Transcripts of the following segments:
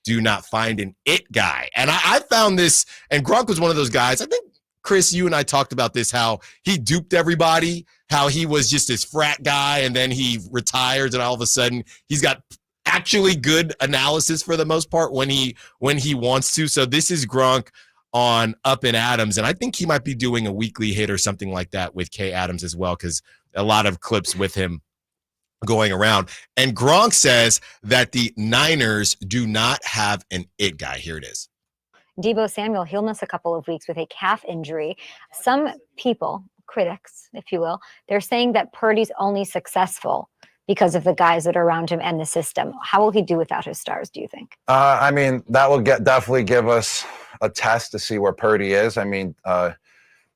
do not find an it guy. And I found this, and Gronk was one of those guys. I think, Chris, you and I talked about this, how he duped everybody, how he was just this frat guy, and then he retires, and all of a sudden he's got actually good analysis for the most part when he wants to. So this is Gronk on Up and Adams, and I think he might be doing a weekly hit or something like that with Kay Adams as well, because a lot of clips with him going around. And Gronk says that the Niners do not have an it guy. Here it is. Deebo Samuel, he'll miss a couple of weeks with a calf injury. Some people, critics, if you will, they're saying that Purdy's only successful because of the guys that are around him and the system. How will he do without his stars, do you think? I mean, that will definitely give us a test to see where Purdy is. I mean,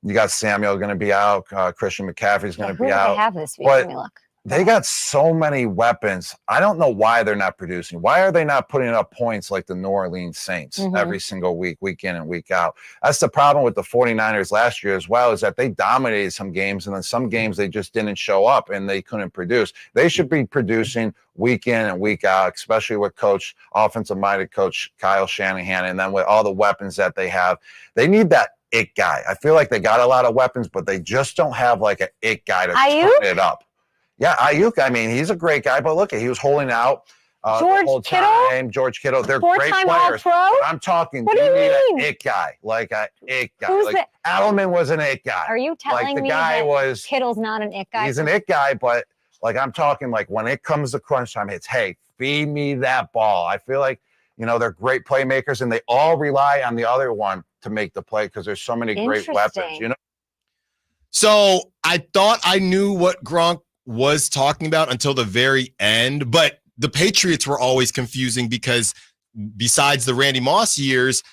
you got Samuel going to be out. Christian McCaffrey's going to be out. Who do they have this week? Let me look. They got so many weapons. I don't know why they're not producing. Why are they not putting up points like the New Orleans Saints every single week, week in and week out? That's the problem with the 49ers last year as well, is that they dominated some games, and then some games they just didn't show up and they couldn't produce. They should be producing week in and week out, especially with offensive-minded coach Kyle Shanahan, and then with all the weapons that they have. They need that it guy. I feel like they got a lot of weapons, but they just don't have like an it guy to turn it up. Yeah, Ayuk, I mean, he's a great guy, but look, he was holding out the whole time. George Kittle, they're great players. I'm talking, you need an it guy, like an it guy. Who's like Edelman was an it guy. Are you telling me that Kittle's not an it guy? He's an it guy, but like I'm talking like when it comes to crunch time, it's, hey, feed me that ball. I feel like, they're great playmakers, and they all rely on the other one to make the play because there's so many great weapons, So I thought I knew what Gronk was talking about until the very end, but the Patriots were always confusing because besides the Randy Moss years,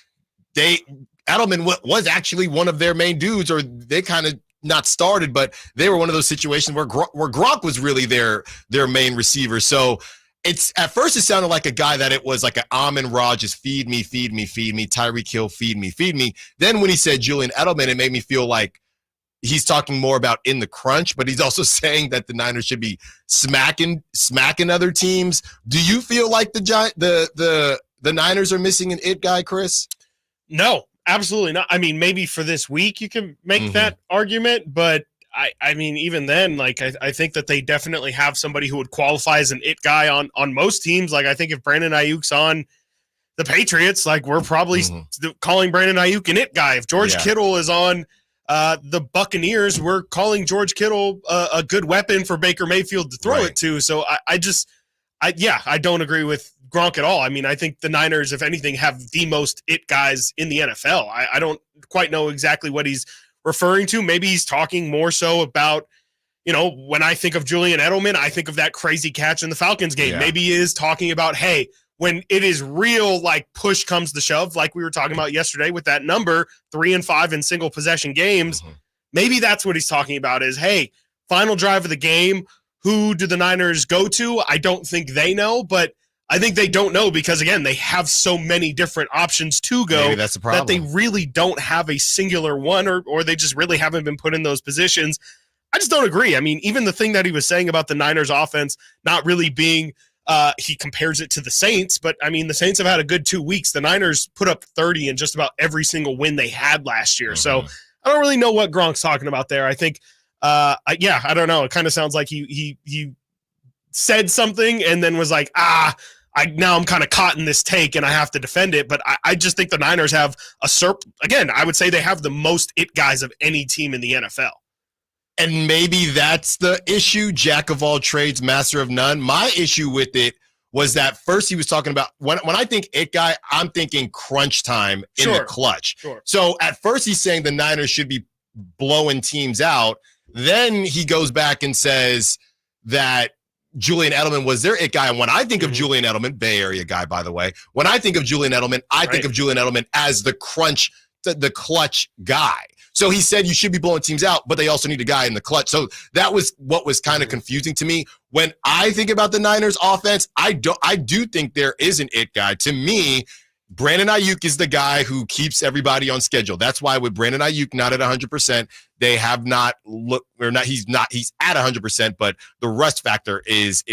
Edelman was actually one of their main dudes, or they kind of not started, but they were one of those situations where Gronk was really their main receiver. So at first it sounded like a guy that it was like an Amon-Ra, just feed me, Tyreek Hill, feed me. Then when he said Julian Edelman, it made me feel like he's talking more about in the crunch, but he's also saying that the Niners should be smacking other teams. Do you feel like the Niners are missing an it guy, Chris? No, absolutely not. I mean, maybe for this week you can make that argument, but I mean, even then, like I think that they definitely have somebody who would qualify as an it guy on most teams. Like I think if Brandon Ayuk's on the Patriots, like we're probably calling Brandon Ayuk an it guy. If George Kittle is on the Buccaneers, we're calling George Kittle a good weapon for Baker Mayfield to throw it to. So I don't agree with Gronk at all. I mean, I think the Niners, if anything, have the most it guys in the NFL. I don't quite know exactly what he's referring to. Maybe he's talking more so about, when I think of Julian Edelman, I think of that crazy catch in the Falcons game. Yeah. Maybe he is talking about, hey, when it is real, like push comes to shove, like we were talking about yesterday with that number 3 and 5 in single possession games. Maybe that's what he's talking about is, hey, final drive of the game. Who do the Niners go to? I don't think they know, but I think they don't know because, again, they have so many different options to go. Maybe that's the problem. That they really don't have a singular one, or they just really haven't been put in those positions. I just don't agree. I mean, even the thing that he was saying about the Niners offense not really being he compares it to the Saints, but I mean, the Saints have had a good 2 weeks. The Niners put up 30 in just about every single win they had last year. So I don't really know what Gronk's talking about there. I think, I don't know. It kind of sounds like he said something and then was like, now I'm kind of caught in this take and I have to defend it. But I just think the Niners have again, I would say they have the most it guys of any team in the NFL. And maybe that's the issue, jack of all trades, master of none. My issue with it was that first he was talking about, when I think it guy, I'm thinking crunch time in the clutch. Sure. So at first he's saying the Niners should be blowing teams out. Then he goes back and says that Julian Edelman was their it guy. And when I think of Julian Edelman, Bay Area guy, by the way, when I think of Julian Edelman, I think of Julian Edelman as the clutch guy. So he said you should be blowing teams out, but they also need a guy in the clutch. So that was what was kind of confusing to me. When I think about the Niners offense, I do think there is an it guy. To me, Brandon Ayuk is the guy who keeps everybody on schedule. That's why with Brandon Ayuk not at 100%, they have not he's at 100%, but the rust factor is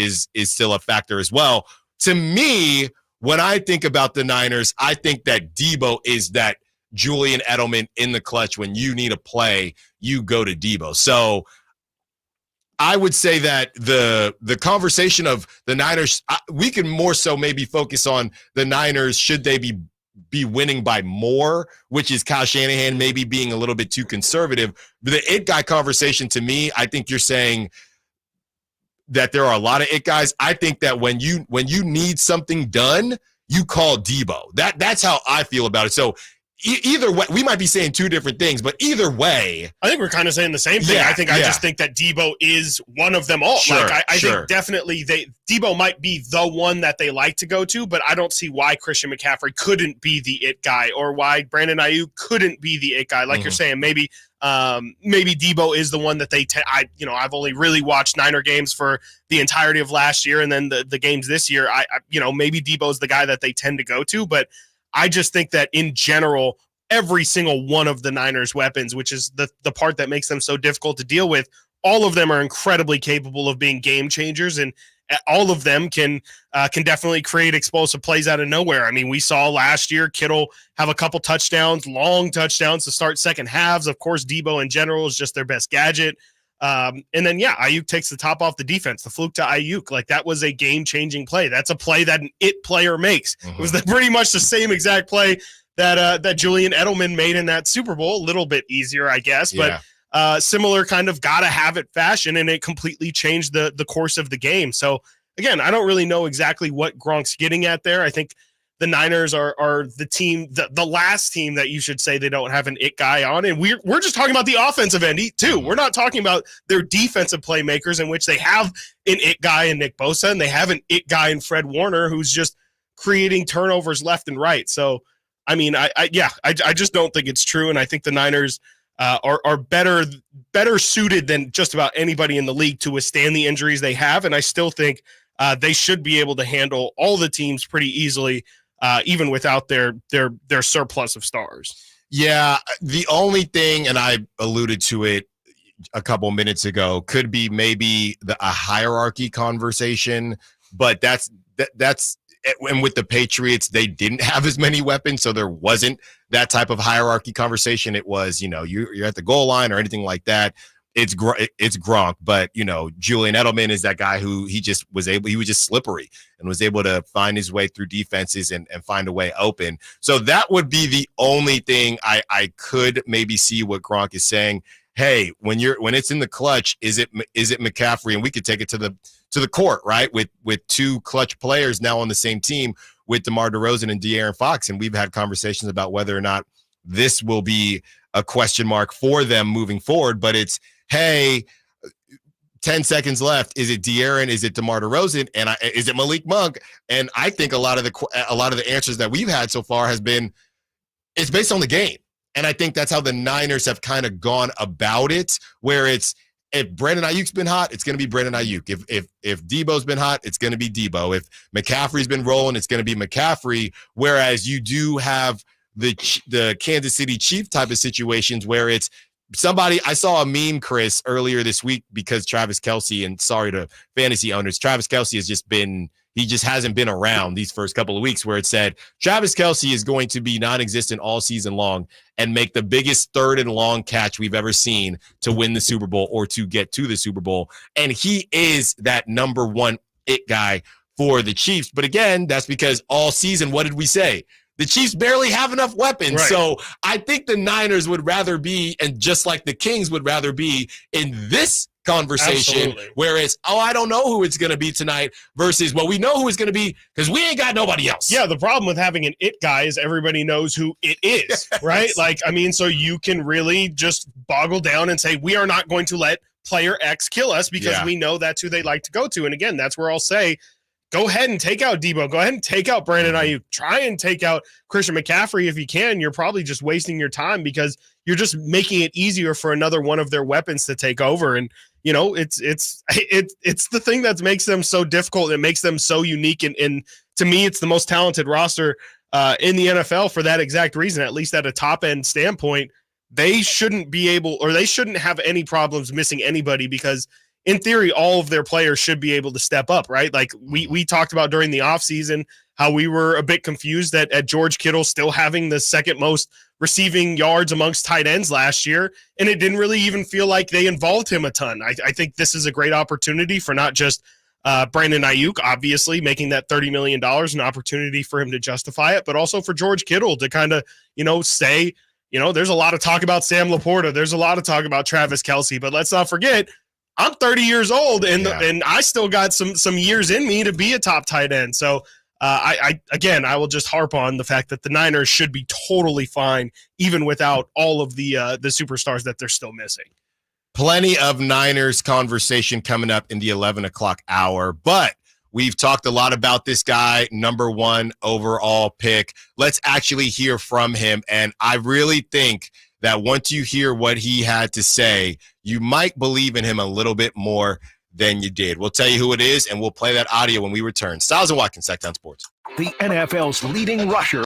still a factor as well. To me, when I think about the Niners, I think that Debo is that Julian Edelman in the clutch. When you need a play, you go to Debo. So I would say that the conversation of the Niners, we can more so maybe focus on the Niners. Should they be winning by more, which is Kyle Shanahan maybe being a little bit too conservative. The it guy conversation, to me, I think you're saying that there are a lot of it guys. I think that when you need something done, you call Debo. That's how I feel about it. So either way, we might be saying two different things, but either way, I think we're kind of saying the same thing. Yeah, I just think that Debo is one of them all. Sure, I think definitely Debo might be the one that they like to go to, but I don't see why Christian McCaffrey couldn't be the it guy, or why Brandon Ayuk couldn't be the it guy. Like you're saying, maybe Debo is the one that I've only really watched Niner games for the entirety of last year, and then the games this year. Maybe Debo's the guy that they tend to go to, but I just think that in general, every single one of the Niners' weapons, which is the part that makes them so difficult to deal with, all of them are incredibly capable of being game changers, and all of them can definitely create explosive plays out of nowhere. I mean, we saw last year Kittle have a couple touchdowns, long touchdowns to start second halves. Of course, Debo in general is just their best gadget. And then, Ayuk takes the top off the defense, the fluke to Ayuk. Like, that was a game-changing play. That's a play that an it player makes. It was pretty much the same exact play that Julian Edelman made in that Super Bowl. A little bit easier, I guess, but similar kind of gotta-have-it fashion, and it completely changed the course of the game. So, again, I don't really know exactly what Gronk's getting at there. I think the Niners are the team, the last team that you should say they don't have an it guy on. And we're just talking about the offensive end too. We're not talking about their defensive playmakers, in which they have an it guy in Nick Bosa, and they have an it guy in Fred Warner, who's just creating turnovers left and right. So, I mean, I just don't think it's true. And I think the Niners are better suited than just about anybody in the league to withstand the injuries they have. And I still think they should be able to handle all the teams pretty easily, even without their surplus of stars. Yeah, the only thing, and I alluded to it a couple minutes ago, could be maybe a hierarchy conversation, but that's and with the Patriots, they didn't have as many weapons, so there wasn't that type of hierarchy conversation. It was, you're at the goal line or anything like that. It's Gronk, but Julian Edelman is that guy who he was just slippery and was able to find his way through defenses and find a way open. So that would be the only thing I could maybe see what Gronk is saying. Hey, when it's in the clutch, is it McCaffrey? And we could take it to the court, right? With two clutch players now on the same team with DeMar DeRozan and De'Aaron Fox, and we've had conversations about whether or not this will be a question mark for them moving forward. But it's, hey, 10 seconds left. Is it De'Aaron? Is it DeMar DeRozan? And is it Malik Monk? And I think a lot of the answers that we've had so far has been, it's based on the game. And I think that's how the Niners have kind of gone about it, where it's, if Brandon Ayuk's been hot, it's going to be Brandon Ayuk. If Debo's been hot, it's going to be Debo. If McCaffrey's been rolling, it's going to be McCaffrey. Whereas you do have the Kansas City Chief type of situations where it's somebody. I saw a meme, Chris, earlier this week, because Travis Kelce, and sorry to fantasy owners, Travis Kelce he just hasn't been around these first couple of weeks, where it said Travis Kelce is going to be non-existent all season long and make the biggest third and long catch we've ever seen to win the Super Bowl or to get to the Super Bowl. And he is that number one it guy for the Chiefs. But again, that's because all season, what did we say? The Chiefs barely have enough weapons. Right. So I think the Niners would rather be, and just like the Kings would rather be, in this conversation. Absolutely. Whereas, I don't know who it's going to be tonight, versus, well, we know who it's going to be because we ain't got nobody else. Yeah, the problem with having an it guy is everybody knows who it is, yes. Right? Like, I mean, so you can really just boggle down and say, we are not going to let player X kill us because we know that's who they like to go to. And again, that's where I'll say, go ahead and take out Debo. Go ahead and take out Brandon Ayuk. Try and take out Christian McCaffrey if you can. You're probably just wasting your time because you're just making it easier for another one of their weapons to take over. And it's the thing that makes them so difficult. It makes them so unique. And to me, it's the most talented roster in the NFL for that exact reason. At least at a top end standpoint, they shouldn't have any problems missing anybody, because in theory, all of their players should be able to step up, right? Like we talked about during the offseason, how we were a bit confused at George Kittle still having the second most receiving yards amongst tight ends last year, and it didn't really even feel like they involved him a ton. I think this is a great opportunity for not just Brandon Ayuk, obviously, making that $30 million, an opportunity for him to justify it, but also for George Kittle to kind of, say, there's a lot of talk about Sam Laporta. There's a lot of talk about Travis Kelce, but let's not forget, I'm 30 years old, and I still got some years in me to be a top tight end. So, I will just harp on the fact that the Niners should be totally fine, even without all of the superstars that they're still missing. Plenty of Niners conversation coming up in the 11 o'clock hour, but we've talked a lot about this guy, number 1 overall pick. Let's actually hear from him. And I really think that once you hear what he had to say, you might believe in him a little bit more than you did. We'll tell you who it is, and we'll play that audio when we return. Stiles and Watkins, Sactown Sports. The NFL's leading rusher